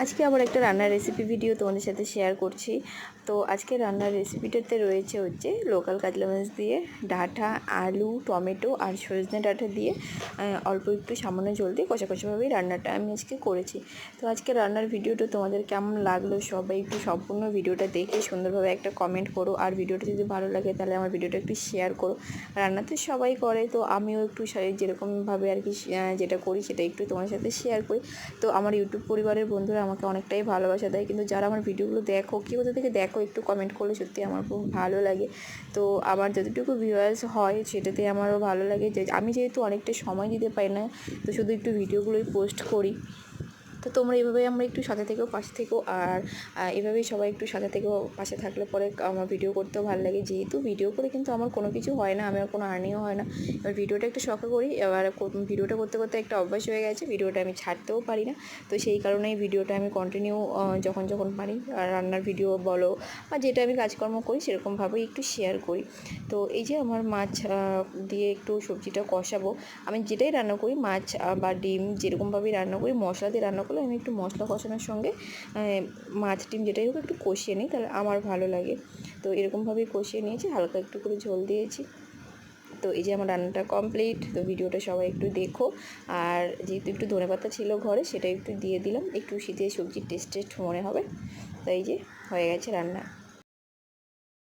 আজকে আবার একটা রান্নার রেসিপি ভিডিও তোমাদের সাথে শেয়ার করছি। তো আজকে রান্নার রেসিপিটাতে রয়েছে হচ্ছে লোকাল কাতলা মাছ দিয়ে ডাঁটা, আলু, টমেটো আর সজনে ডাঁটা দিয়ে অল্প একটু সামান্য জল দিয়ে কষা কষাভাবেই রান্নাটা আমি আজকে করেছি। তো আজকে রান্নার ভিডিওটা তোমাদের কেমন লাগলো সবাই একটু সম্পূর্ণ ভিডিওটা দেখে সুন্দরভাবে একটা কমেন্ট করো। আর ভিডিওটা যদি ভালো লাগে তাহলে আমার ভিডিওটা একটু শেয়ার করো। রান্না তো সবাই করে, তো আমিও একটু যেরকমভাবে আর কি যেটা করি সেটা একটু তোমার সাথে শেয়ার করি। তো আমার ইউটিউব পরিবারের বন্ধুরা আমাকে অনেকটাই ভালোবাসা দেয়, কিন্তু যারা আমার ভিডিওগুলো দেখো, কি কোথা থেকে দেখো একটু কমেন্ট করলে সত্যি আমার খুব ভালো লাগে। তো আমার যতটুকু ভিউয়ার্স হয় সেটাতে আমারও ভালো লাগে। যে আমি যেহেতু অনেকটা সময় দিতে পারি না, তো শুধু একটু ভিডিওগুলোই পোস্ট করি। তো তোমরা এভাবেই আমরা একটু সাথে থেকেও পাশে থেকেও, আর এভাবেই সবাই একটু সাথে থেকেও পাশে থাকলে পরে আমার ভিডিও করতেও ভালো লাগে। যেহেতু ভিডিও করে কিন্তু আমার কোনো কিছু হয় না, আমার কোনো আর্নিংও হয় না। এবার ভিডিওটা একটু শখে করি, এবার ভিডিওটা করতে করতে একটা অভ্যাস হয়ে গেছে, ভিডিওটা আমি ছাড়তেও পারি না। তো সেই কারণেই ভিডিওটা আমি কন্টিনিউ যখন পারি আর রান্নার ভিডিও বলো বা যেটা আমি কাজকর্ম করি সেরকমভাবেই একটু শেয়ার করি। তো এই যে আমার মাছ দিয়ে একটু সবজিটা কষাবো। আমি যেটাই রান্না করি, মাছ বা ডিম যেরকমভাবেই রান্না করি, মশলা দিয়ে রান্না করলে আমি একটু মশলা কষানোর সঙ্গে মাছ ডিম যেটাই হোক একটু কষিয়ে নিই, তাহলে আমার ভালো লাগে। তো এরকমভাবেই কষিয়ে নিয়েছি, হালকা একটু করে ঝোল দিয়েছি। তো এই যে আমার রান্নাটা কমপ্লিট। তো ভিডিওটা সবাই একটু দেখো। আর যেহেতু একটু ধনেপাতা ছিল ঘরে, সেটা একটু দিয়ে দিলাম, একটু শীতের সবজির টেস্ট মনে হবে। তো এই যে হয়ে গেছে রান্না।